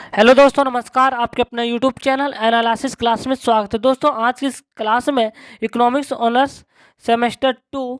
Hello दोस्तों, नमस्कार। आपके अपने यूट्यूब चैनल एनालिसिस क्लास में स्वागत है। दोस्तों, आज की इस क्लास में economics honours semester 2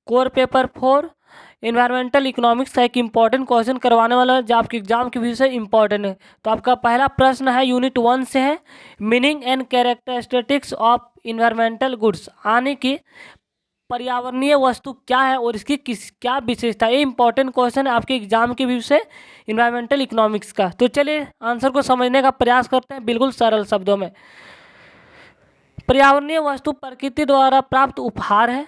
core paper 4 environmental economics का एक इम्पॉर्टेंट क्वेश्चन करवाने वाला है जो आपके एग्जाम के व्यू से इम्पॉर्टेंट है। तो आपका पहला प्रश्न है यूनिट 1 से है, meaning and characteristics of environmental goods, यानी कि पर्यावरणीय वस्तु क्या है और इसकी क्या विशेषता है। ये इंपॉर्टेंट क्वेश्चन है आपके एग्जाम के व्यू से इन्वायरमेंटल इकोनॉमिक्स का। तो चलिए आंसर को समझने का प्रयास करते हैं बिल्कुल सरल शब्दों में। पर्यावरणीय वस्तु प्रकृति द्वारा प्राप्त उपहार है।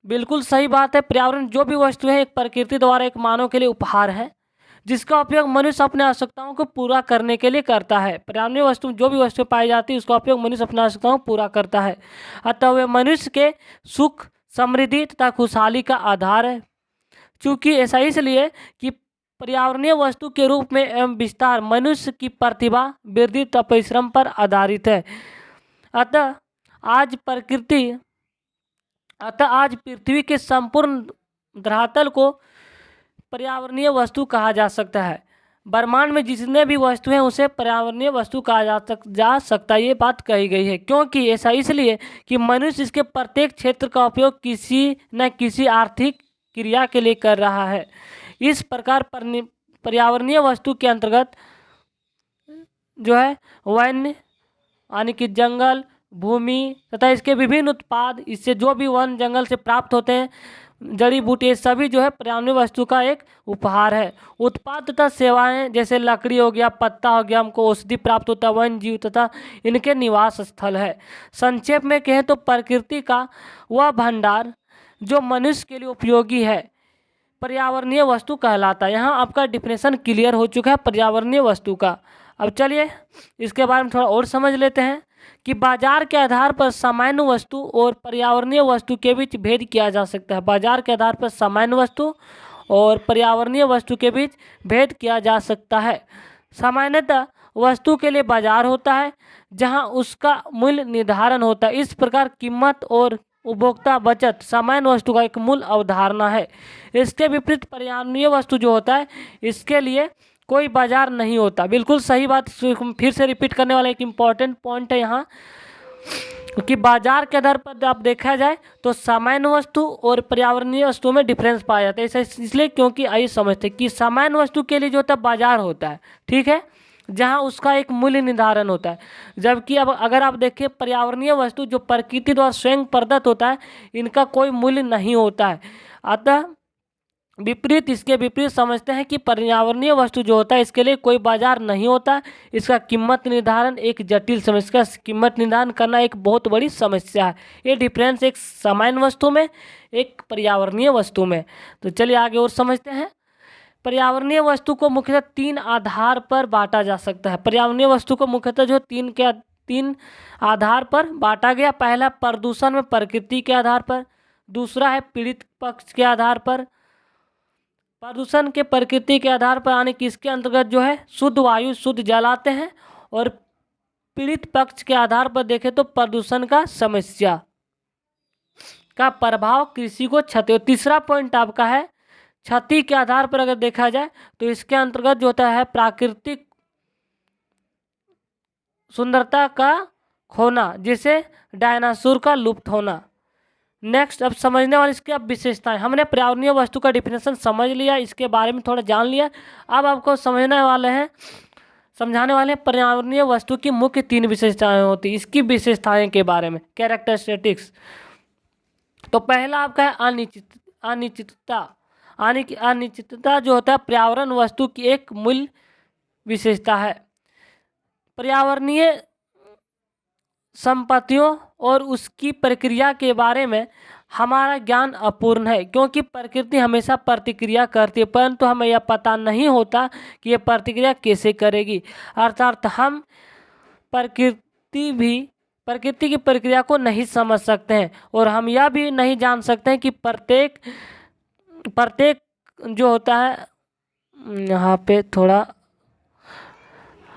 बिल्कुल सही बात है। पर्यावरण जो भी वस्तु है एक प्रकृति द्वारा एक मानव के लिए उपहार है, जिसका उपयोग मनुष्य अपने आवश्यकताओं को पूरा करने के लिए करता है। पर्यावरणीय वस्तु जो भी वस्तु पाई जाती है उसका उपयोग मनुष्य अपनी आवश्यकताओं को पूरा करता है, अतः वे मनुष्य के सुख, समृद्धि तथा खुशहाली का आधार है। चूँकि ऐसा इसलिए कि पर्यावरणीय वस्तु के रूप में एवं विस्तार मनुष्य की प्रतिभा, वृद्धि तथा परिश्रम पर आधारित है। अतः आज पृथ्वी के संपूर्ण धरातल को पर्यावरणीय वस्तु कहा जा सकता है। ब्रह्मांड में जितने भी वस्तु हैं उसे पर्यावरणीय वस्तु कहा जा सकता है। ये बात कही गई है क्योंकि ऐसा इसलिए कि मनुष्य इसके प्रत्येक क्षेत्र का उपयोग किसी न किसी आर्थिक क्रिया के लिए कर रहा है। इस प्रकार पर्यावरणीय वस्तु के अंतर्गत जो है वन्य यानी कि जंगल, भूमि तथा इसके विभिन्न उत्पाद, इससे जो भी वन जंगल से प्राप्त होते हैं, जड़ी बूटी, ये सभी जो है पर्यावरणीय वस्तु का एक उपहार है। उत्पाद तथा सेवाएं जैसे लकड़ी हो गया, पत्ता हो गया, हमको औषधि प्राप्त होता है, वन्य जीव तथा इनके निवास स्थल है। संक्षेप में कहें तो प्रकृति का वह भंडार जो मनुष्य के लिए उपयोगी है पर्यावरणीय वस्तु कहलाता है। यहाँ आपका डिफिनेशन क्लियर हो चुका है पर्यावरणीय वस्तु का। अब चलिए इसके बारे में थोड़ा और समझ लेते हैं कि बाजार के आधार पर सामान्य वस्तु और पर्यावरणीय वस्तु के बीच भेद किया जा सकता है। बाजार के आधार पर सामान्य वस्तु और पर्यावरणीय वस्तु के बीच भेद किया जा सकता है। सामान्यतः वस्तु के लिए बाजार होता है जहां उसका मूल्य निर्धारण होता है। इस प्रकार कीमत और उपभोक्ता बचत सामान्य वस्तु का एक मूल अवधारणा है। इसके विपरीत पर्यावरणीय वस्तु जो होता है इसके लिए कोई बाजार नहीं होता। बिल्कुल सही बात, फिर से रिपीट करने वाला एक इम्पॉर्टेंट पॉइंट है यहाँ कि बाजार के आधार पर आप देखा जाए तो सामान्य वस्तु और पर्यावरणीय वस्तु में डिफरेंस पाया जाता है। ऐसा इसलिए क्योंकि आइए समझते हैं कि सामान्य वस्तु के लिए जो होता है बाजार होता है, ठीक है, जहां उसका एक मूल्य निर्धारण होता है। जबकि अब अगर आप देखिए पर्यावरणीय वस्तु जो प्रकृति द्वारा स्वयं प्रदत्त होता है, इनका कोई मूल्य नहीं होता है। अतः इसके विपरीत समझते हैं कि पर्यावरणीय वस्तु जो होता है इसके लिए कोई बाजार नहीं होता। इसका कीमत निर्धारण एक जटिल समस्या, कीमत निर्धारण करना एक बहुत बड़ी समस्या है। ये डिफरेंस एक सामान्य वस्तु में, एक पर्यावरणीय वस्तु में। तो चलिए आगे और समझते हैं। पर्यावरणीय वस्तु को मुख्यतः 3 आधार पर बांटा जा सकता है। पर्यावरणीय वस्तु को मुख्यतः जो 3 आधार पर बांटा गया। पहला प्रदूषण में प्रकृति के आधार पर, दूसरा है पीड़ित पक्ष के आधार पर। प्रदूषण के प्रकृति के आधार पर यानी कि इसके अंतर्गत जो है शुद्ध वायु, शुद्ध जल आते हैं। और पीड़ित पक्ष के आधार पर देखें तो प्रदूषण का समस्या का प्रभाव कृषि को क्षति। और तीसरा पॉइंट आपका है क्षति के आधार पर अगर देखा जाए तो इसके अंतर्गत जो होता है प्राकृतिक सुंदरता का खोना, जैसे डायनासोर का लुप्त होना। नेक्स्ट अब समझने वाली इसकी अब विशेषताएं। हमने पर्यावरणीय वस्तु का डिफिनेशन समझ लिया, इसके बारे में थोड़ा जान लिया। अब आपको समझाने वाले हैं पर्यावरणीय वस्तु की मुख्य 3 विशेषताएं होती है। इसकी विशेषताएं के बारे में, कैरेक्टरिस्टिक्स। तो पहला आपका है अनिश्चितता। यानी कि अनिश्चितता जो होता है पर्यावरण वस्तु की एक मूल विशेषता है। पर्यावरणीय संपत्तियों और उसकी प्रक्रिया के बारे में हमारा ज्ञान अपूर्ण है, क्योंकि प्रकृति हमेशा प्रतिक्रिया करती है परंतु हमें यह पता नहीं होता कि यह प्रतिक्रिया कैसे करेगी। अर्थात हम प्रकृति की प्रक्रिया को नहीं समझ सकते हैं और हम यह भी नहीं जान सकते हैं कि प्रत्येक जो होता है यहाँ पे थोड़ा,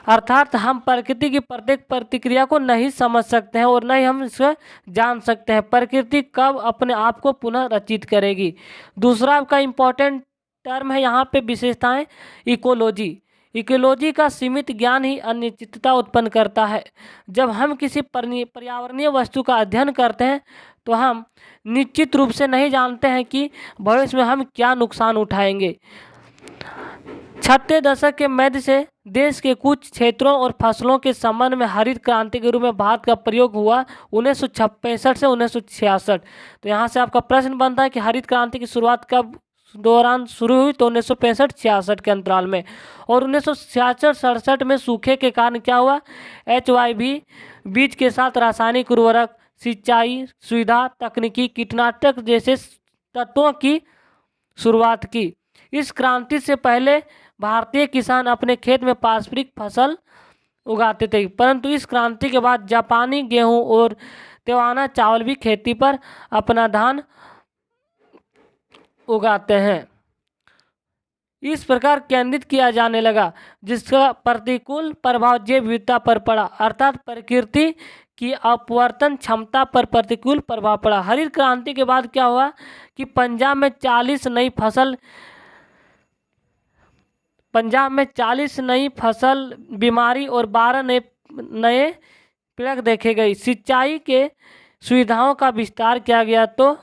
अर्थात हम प्रकृति की प्रत्येक प्रतिक्रिया को नहीं समझ सकते हैं और नहीं हम इसे जान सकते हैं प्रकृति कब अपने आप को पुनः रचित करेगी। दूसरा आपका इम्पोर्टेंट टर्म है यहाँ पे विशेषताएं, इकोलॉजी। इकोलॉजी का सीमित ज्ञान ही अनिश्चितता उत्पन्न करता है। जब हम किसी पर्यावरणीय वस्तु का अध्ययन करते हैं तो हम निश्चित रूप से नहीं जानते हैं कि भविष्य में हम क्या नुकसान उठाएंगे। 60 दशक के मध्य से देश के कुछ क्षेत्रों और फसलों के संबंध में हरित क्रांति के रूप में भारत का प्रयोग हुआ 1965 से 1966। तो यहाँ से आपका प्रश्न बनता है कि हरित क्रांति की शुरुआत कब दौरान शुरू हुई, तो 1965-66 के अंतराल में। और 1966-67 में सूखे के कारण क्या हुआ, HYV बीज के साथ रासायनिक उर्वरक, सिंचाई सुविधा, तकनीकी कीटनाशक जैसे तत्वों की शुरुआत की। इस क्रांति से पहले भारतीय किसान अपने खेत में पारंपरिक फसल उगाते थे, परंतु इस क्रांति के बाद जापानी गेहूं और तेवाना चावल भी खेती पर अपना ध्यान उगाते हैं। इस प्रकार केंद्रित किया जाने लगा, जिसका प्रतिकूल प्रभाव जैव विविधता पर पड़ा, अर्थात प्रकृति की अपवर्तन क्षमता पर प्रतिकूल प्रभाव पड़ा। हरित क्रांति के बाद क्या हुआ कि पंजाब में 40 नई फसल बीमारी और 12 नए प्लग देखे गए। सिंचाई के सुविधाओं का विस्तार किया गया तो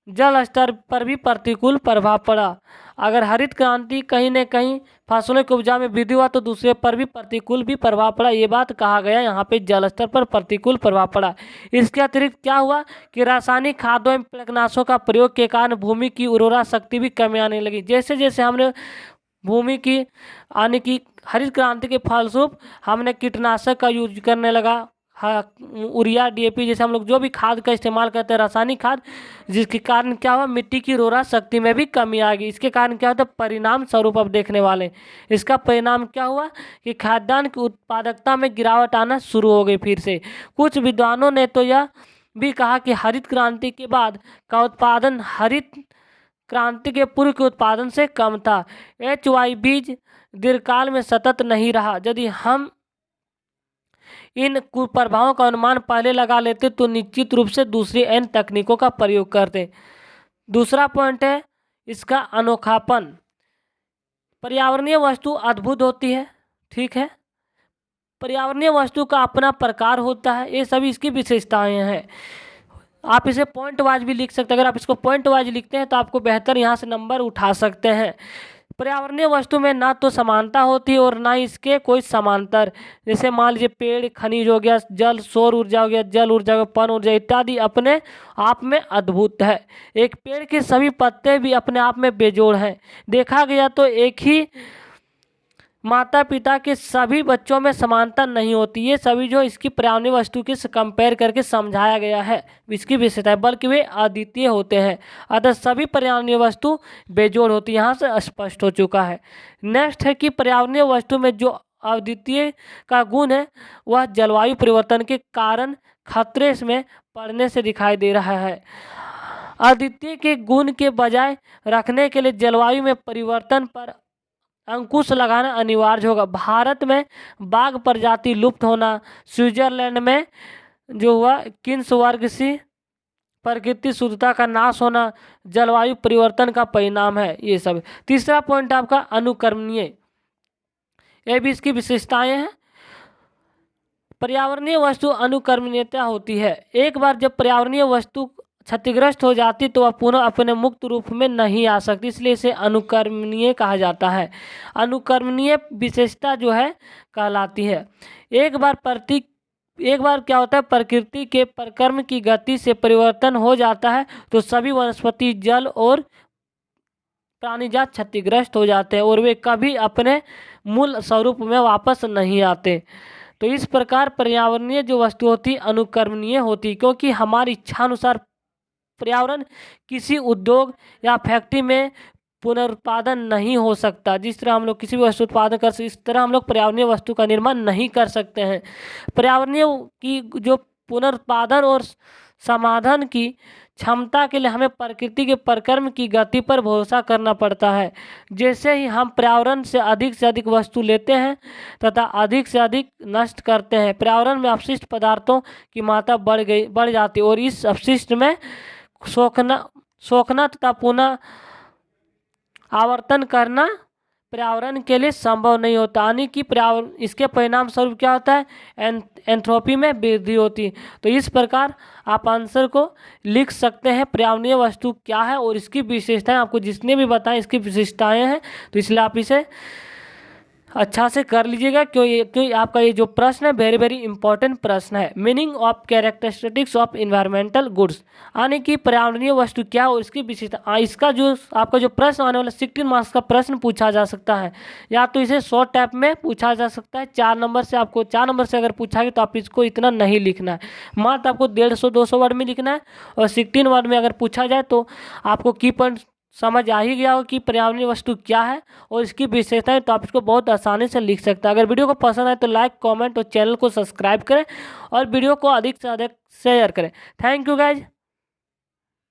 जल स्तर पर भी प्रतिकूल प्रभाव पड़ा। अगर हरित क्रांति कहीं न कहीं फसलों के उपजाऊ में वृद्धि हुआ तो दूसरे पर भी प्रतिकूल भी प्रभाव पड़ा। ये बात कहा गया, यहाँ पे जल स्तर पर प्रतिकूल प्रभाव पड़ा। इसके अतिरिक्त क्या हुआ कि रासायनिक खादों एवं कीटनाशकों का प्रयोग के कारण भूमि की उर्वरा शक्ति भी कमी आने लगी। जैसे जैसे हमने भूमि की आने की हरित क्रांति के फलस्वरूप हमने कीटनाशक का यूज करने लगा, यूरिया DAP जैसे हम लोग जो भी खाद का इस्तेमाल करते हैं, रासायनिक खाद, जिसके कारण क्या हुआ, मिट्टी की उर्वरा शक्ति में भी कमी आ गई। इसके कारण क्या होता है, परिणाम स्वरूप अब देखने वाले इसका परिणाम क्या हुआ कि खाद्यान्न की उत्पादकता में गिरावट आना शुरू हो गई। फिर से कुछ विद्वानों ने तो यह भी कहा कि हरित क्रांति के बाद का उत्पादन हरित क्रांति के पूर्व के उत्पादन से कम था। HY बीज दीर्घकाल में सतत नहीं रहा। यदि हम इन कुप्रभावों का अनुमान पहले लगा लेते तो निश्चित रूप से दूसरी N तकनीकों का प्रयोग करते। दूसरा पॉइंट है इसका अनोखापन। पर्यावरणीय वस्तु अद्भुत होती है, ठीक है, पर्यावरणीय वस्तु का अपना प्रकार होता है, ये सभी इसकी विशेषताएं हैं। आप इसे पॉइंट वाइज भी लिख सकते हैं। अगर आप इसको पॉइंट वाइज लिखते हैं तो आपको बेहतर यहाँ से नंबर उठा सकते हैं। पर्यावरणीय वस्तु में ना तो समानता होती है और ना इसके कोई समांतर। जैसे मान लीजिए पेड़, खनिज हो गया, जल, सौर ऊर्जा हो गया, जल ऊर्जा हो गया, पवन ऊर्जा इत्यादि अपने आप में अद्भुत है। एक पेड़ के सभी पत्ते भी अपने आप में बेजोड़ हैं। देखा गया तो एक ही माता पिता के सभी बच्चों में समानता नहीं होती। ये सभी जो इसकी पर्यावरणीय वस्तु के से कंपेयर करके समझाया गया है इसकी विशेषता है, बल्कि वे अद्वितीय होते हैं। अतः सभी पर्यावरणीय वस्तु बेजोड़ होती है, यहाँ से स्पष्ट हो चुका है। नेक्स्ट है कि पर्यावरणीय वस्तु में जो अद्वितीय का गुण है वह जलवायु परिवर्तन के कारण खतरे में पड़ने से दिखाई दे रहा है। अद्वितीय के गुण के बजाय रखने के लिए जलवायु में परिवर्तन पर अंकुश लगाना अनिवार्य होगा। भारत में बाघ प्रजाति लुप्त होना, स्विट्जरलैंड में जो हुआ किन्सबर्ग प्रकृति शुद्धता का नाश होना जलवायु परिवर्तन का परिणाम है। ये सब। तीसरा पॉइंट आपका अनुकरणीय, ये भी इसकी विशेषताएं हैं। पर्यावरणीय वस्तु अनुकरणीयता होती है। एक बार जब पर्यावरणीय वस्तु क्षतिग्रस्त हो जाती तो वह पुनः अपने मुक्त रूप में नहीं आ सकती, इसलिए इसे अनुकरणीय कहा जाता है। अनुकरणीय विशेषता जो है कहलाती है। एक बार क्या होता है, प्रकृति के परिक्रम की गति से परिवर्तन हो जाता है तो सभी वनस्पति, जल और प्राणीजात क्षतिग्रस्त हो जाते हैं और वे कभी अपने मूल स्वरूप में वापस नहीं आते। तो इस प्रकार पर्यावरणीय जो वस्तु होती है अनुकरणीय होती, क्योंकि हमारी इच्छानुसार पर्यावरण किसी उद्योग या फैक्ट्री में पुनरुत्पादन नहीं हो सकता। जिस तरह हम लोग किसी भी वस्तु उत्पादन कर सकते, इस तरह हम लोग पर्यावरणीय वस्तु का निर्माण नहीं कर सकते हैं। पर्यावरणीय की जो पुनरुत्पादन और समाधान की क्षमता के लिए हमें प्रकृति के परिक्रम की गति पर भरोसा करना पड़ता है। जैसे ही हम पर्यावरण से अधिक वस्तु लेते हैं तथा अधिक से अधिक नष्ट करते हैं, पर्यावरण में अपशिष्ट पदार्थों की मात्रा बढ़ जाती है और इस अपशिष्ट में सोखना तथा पुनः आवर्तन करना पर्यावरण के लिए संभव नहीं होता, यानी कि पर्यावरण इसके परिणाम स्वरूप क्या होता है, एंट्रोपी में वृद्धि होती है। तो इस प्रकार आप आंसर को लिख सकते हैं, पर्यावरणीय वस्तु क्या है और इसकी विशेषताएं आपको जितने भी बताएं इसकी विशेषताएं हैं, तो इसलिए आप इसे अच्छा से कर लीजिएगा, क्योंकि आपका ये जो प्रश्न है वेरी वेरी इंपॉर्टेंट प्रश्न है। Meaning of characteristics of environmental goods, यानी कि पर्यावरणीय वस्तु क्या है और इसकी विशेषता। इसका जो आपका जो प्रश्न आने वाला 16 मार्क्स का प्रश्न पूछा जा सकता है, या तो इसे शॉर्ट टाइप में पूछा जा सकता है 4 नंबर से। आपको 4 नंबर से अगर पूछा गया तो आप इसको इतना नहीं लिखना है, मात्र आपको 150-200 वर्ड में लिखना है। और 16 वर्ड में अगर पूछा जाए तो आपको की पॉइंट समझ आ ही गया हो कि पर्यावरणीय वस्तु क्या है और इसकी विशेषताएं, तो आप इसको बहुत आसानी से लिख सकते हैं। अगर वीडियो को पसंद आए तो लाइक, कमेंट और चैनल को सब्सक्राइब करें और वीडियो को अधिक से अधिक शेयर करें। Thank you guys.